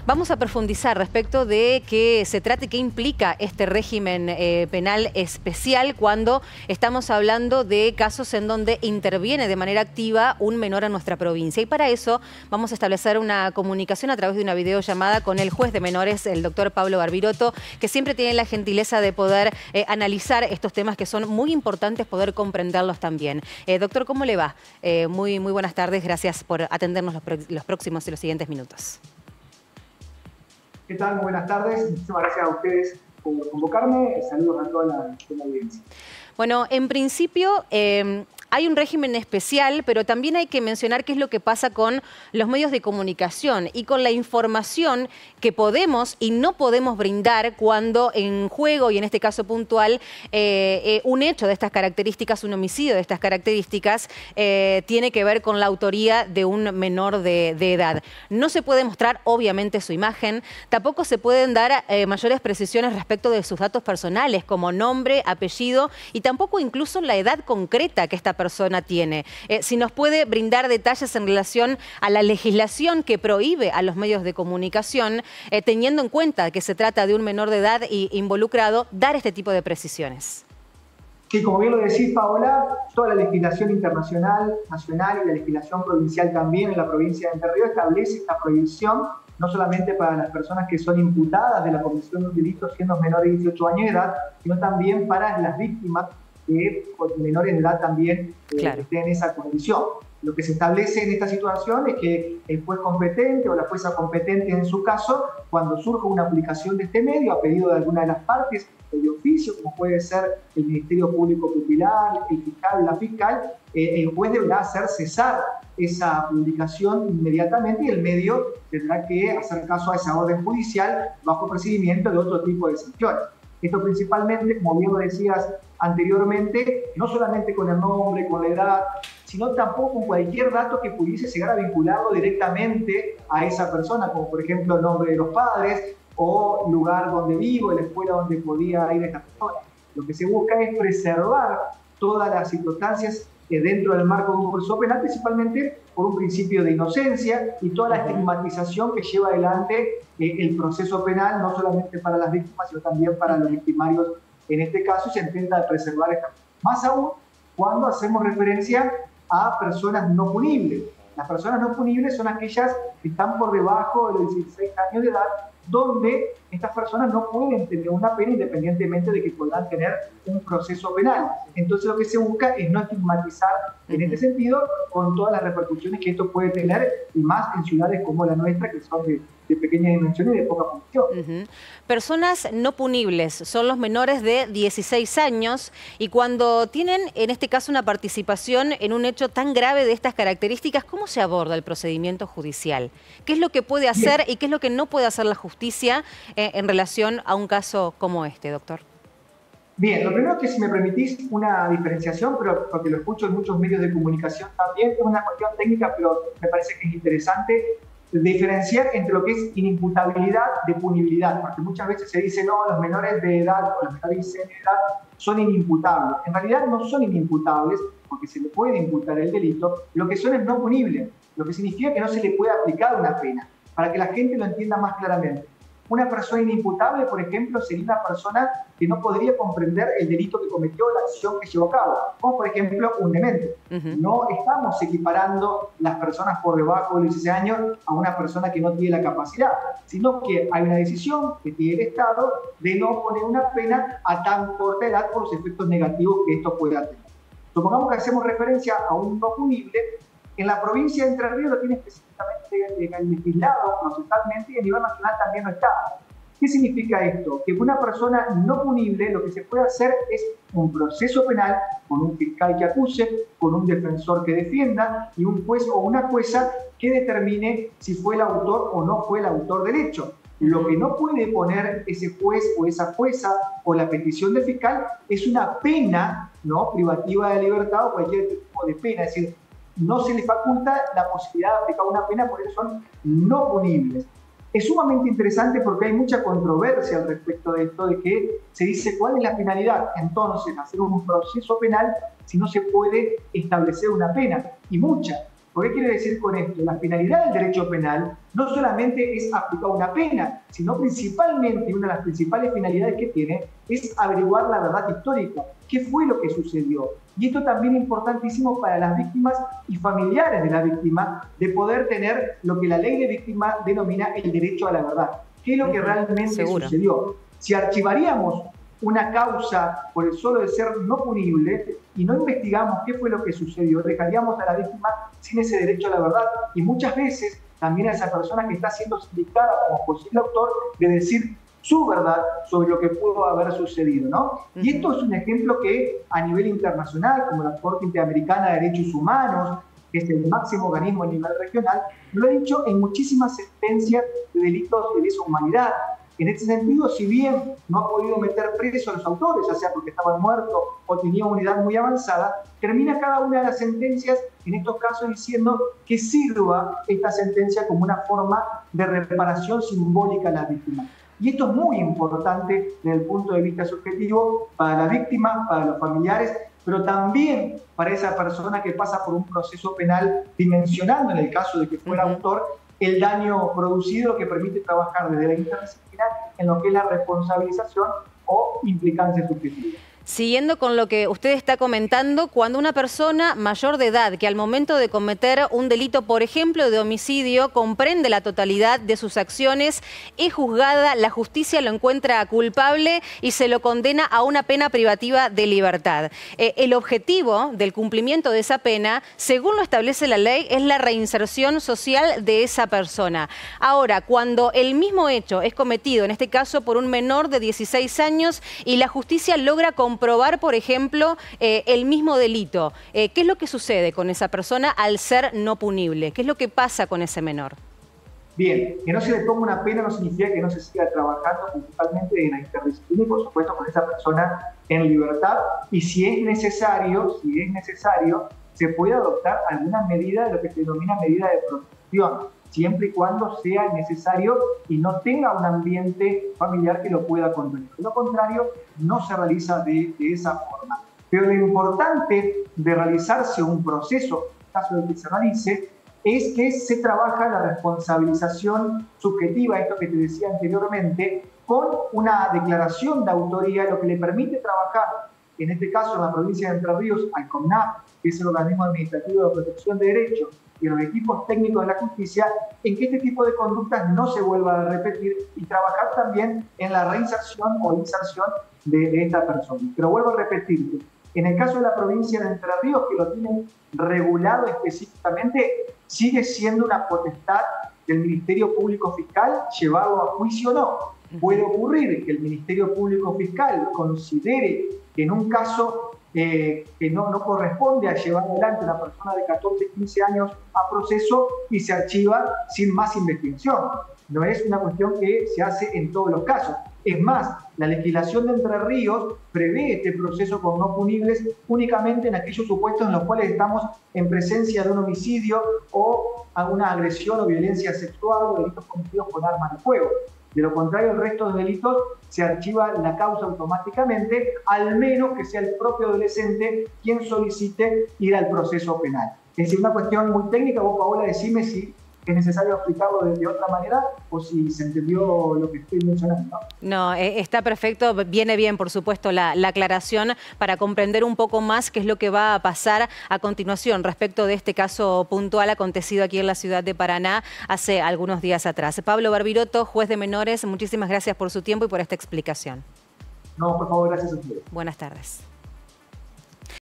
Vamos a profundizar respecto de qué se trata y qué implica este régimen penal especial cuando estamos hablando de casos en donde interviene de manera activa un menor en nuestra provincia. Y para eso vamos a establecer una comunicación a través de una videollamada con el juez de menores, el doctor Pablo Barbiroto, que siempre tiene la gentileza de poder analizar estos temas que son muy importantes, poder comprenderlos también. Doctor, ¿cómo le va? Muy buenas tardes, gracias por atendernos los próximos y los siguientes minutos. ¿Qué tal? Muy buenas tardes. Muchísimas gracias a ustedes por convocarme. Saludos a toda la audiencia. Bueno, en principio hay un régimen especial, pero también hay que mencionar qué es lo que pasa con los medios de comunicación y con la información que podemos y no podemos brindar cuando en juego, y en este caso puntual, un hecho de estas características, un homicidio de estas características, tiene que ver con la autoría de un menor de edad. No se puede mostrar, obviamente, su imagen, tampoco se pueden dar mayores precisiones respecto de sus datos personales, como nombre, apellido y tampoco incluso la edad concreta que esta persona tiene. Si nos puede brindar detalles en relación a la legislación que prohíbe a los medios de comunicación, teniendo en cuenta que se trata de un menor de edad involucrado, dar este tipo de precisiones. Sí, como bien lo decís, Paola, toda la legislación internacional, nacional y la legislación provincial también en la provincia de Entre Ríos establece esta prohibición, no solamente para las personas que son imputadas de la comisión de un delito siendo menores de 18 años de edad, sino también para las víctimas que por menores de edad también estén en esa condición. Lo que se establece en esta situación es que el juez competente o la jueza competente en su caso, cuando surja una aplicación de este medio a pedido de alguna de las partes de oficio, como puede ser el Ministerio Público Tutelar, el fiscal, la fiscal, el juez deberá hacer cesar esa publicación inmediatamente y el medio tendrá que hacer caso a esa orden judicial bajo procedimiento de otro tipo de sanciones. Esto principalmente, como bien lo decías anteriormente, no solamente con el nombre, con la edad, sino tampoco con cualquier dato que pudiese llegar a vincularlo directamente a esa persona, como por ejemplo el nombre de los padres o lugar donde vivo, la escuela donde podía ir esta persona. Lo que se busca es preservar todas las circunstancias dentro del marco de un proceso penal, principalmente por un principio de inocencia y toda la estigmatización que lleva adelante el proceso penal, no solamente para las víctimas, sino también para los victimarios en este caso, y se intenta preservar esta. Más aún cuando hacemos referencia a personas no punibles. Las personas no punibles son aquellas que están por debajo de los 16 años de edad, donde estas personas no pueden tener una pena independientemente de que puedan tener un proceso penal. Entonces lo que se busca es no estigmatizar en este sentido con todas las repercusiones que esto puede tener, y más en ciudades como la nuestra, que son de pequeñas dimensiones y de poca función. Personas no punibles son los menores de 16 años y cuando tienen, en este caso, una participación en un hecho tan grave de estas características, ¿cómo se aborda el procedimiento judicial? ¿Qué es lo que puede hacer y qué es lo que no puede hacer la justicia en relación a un caso como este, doctor? Bien, lo primero es que, si me permitís una diferenciación, pero porque lo escucho en muchos medios de comunicación también, es una cuestión técnica, pero me parece que es interesante diferenciar entre lo que es inimputabilidad de punibilidad, porque muchas veces se dice, no, los menores de edad o los menores de edad son inimputables. En realidad no son inimputables, porque se le puede imputar el delito, lo que son es no punibles, lo que significa que no se le puede aplicar una pena, para que la gente lo entienda más claramente. Una persona inimputable, por ejemplo, sería una persona que no podría comprender el delito que cometió, la acción que llevó a cabo, como por ejemplo un demente. No estamos equiparando las personas por debajo de los 16 años a una persona que no tiene la capacidad, sino que hay una decisión que tiene el Estado de no poner una pena a tan corta edad por los efectos negativos que esto pueda tener. Supongamos que hacemos referencia a un no punible. En la provincia de Entre Ríos lo tiene específicamente legislado procesalmente y a nivel nacional también no está. ¿Qué significa esto? Que una persona no punible, lo que se puede hacer es un proceso penal con un fiscal que acuse, con un defensor que defienda y un juez o una jueza que determine si fue el autor o no fue el autor del hecho. Lo que no puede poner ese juez o esa jueza o la petición del fiscal es una pena, ¿no?, privativa de libertad o cualquier tipo de pena. Es decir, no se le faculta la posibilidad de aplicar una pena, por eso son no punibles. Es sumamente interesante porque hay mucha controversia al respecto de esto, de que se dice cuál es la finalidad, entonces, hacer un proceso penal si no se puede establecer una pena, y mucha. ¿Por qué quiere decir con esto? La finalidad del derecho penal no solamente es aplicar una pena, sino principalmente, una de las principales finalidades que tiene es averiguar la verdad histórica. ¿Qué fue lo que sucedió? Y esto también es importantísimo para las víctimas y familiares de la víctima, de poder tener lo que la ley de víctima denomina el derecho a la verdad. ¿Qué es lo que realmente sucedió? Si archivaríamos una causa por el solo de ser no punible y no investigamos qué fue lo que sucedió, dejaríamos a la víctima sin ese derecho a la verdad y muchas veces también a esa persona que está siendo sindicada como posible autor de decir su verdad sobre lo que pudo haber sucedido, ¿no? Y esto es un ejemplo que a nivel internacional, como la Corte Interamericana de Derechos Humanos, que es el máximo organismo a nivel regional, lo ha dicho en muchísimas sentencias de delitos de lesa humanidad. En este sentido, si bien no ha podido meter preso a los autores, ya sea porque estaban muertos o tenían una edad muy avanzada, termina cada una de las sentencias, en estos casos, diciendo que sirva esta sentencia como una forma de reparación simbólica a la víctima. Y esto es muy importante desde el punto de vista subjetivo para la víctima, para los familiares, pero también para esa persona que pasa por un proceso penal, dimensionando, en el caso de que fuera autor, el daño producido, lo que permite trabajar desde la interdisciplinar en lo que es la responsabilización o implicancia subjetiva. Siguiendo con lo que usted está comentando, cuando una persona mayor de edad que al momento de cometer un delito, por ejemplo, de homicidio, comprende la totalidad de sus acciones, es juzgada, la justicia lo encuentra culpable y se lo condena a una pena privativa de libertad. El objetivo del cumplimiento de esa pena, según lo establece la ley, es la reinserción social de esa persona. Ahora, cuando el mismo hecho es cometido, en este caso por un menor de 16 años, y la justicia logra comprobar, por ejemplo, el mismo delito, ¿qué es lo que sucede con esa persona al ser no punible? ¿Qué es lo que pasa con ese menor? Bien, que no se le ponga una pena no significa que no se siga trabajando principalmente en la interdisciplina y por supuesto con esa persona en libertad, y si es necesario, se puede adoptar alguna medida de lo que se denomina medida de protección, siempre y cuando sea necesario y no tenga un ambiente familiar que lo pueda contener. De lo contrario, no se realiza de esa forma. Pero lo importante de realizarse un proceso, en caso de que se realice, es que se trabaja la responsabilización subjetiva, esto que te decía anteriormente, con una declaración de autoría, lo que le permite trabajar, en este caso en la provincia de Entre Ríos, al CONNAP, que es el organismo administrativo de protección de derechos, y los equipos técnicos de la justicia, en que este tipo de conductas no se vuelva a repetir y trabajar también en la reinserción o inserción de esta persona. Pero vuelvo a repetirte, en el caso de la provincia de Entre Ríos, que lo tienen regulado específicamente, sigue siendo una potestad del Ministerio Público Fiscal llevarlo a juicio o no. Puede ocurrir que el Ministerio Público Fiscal considere que en un caso que no corresponde a llevar adelante una persona de 14, 15 años a proceso y se archiva sin más investigación. No es una cuestión que se hace en todos los casos. Es más, la legislación de Entre Ríos prevé este proceso con no punibles únicamente en aquellos supuestos en los cuales estamos en presencia de un homicidio o alguna agresión o violencia sexual o delitos cometidos con armas de fuego. De lo contrario, el resto de delitos se archiva la causa automáticamente, al menos que sea el propio adolescente quien solicite ir al proceso penal. Es decir, una cuestión muy técnica. Vos, Paola, decime si es necesario explicarlo de otra manera o si se entendió lo que estoy mencionando, ¿no? No, está perfecto, viene bien, por supuesto, la aclaración para comprender un poco más qué es lo que va a pasar a continuación respecto de este caso puntual acontecido aquí en la ciudad de Paraná hace algunos días atrás. Pablo Barbiroto, juez de menores, muchísimas gracias por su tiempo y por esta explicación. No, por favor, gracias a ustedes. Buenas tardes.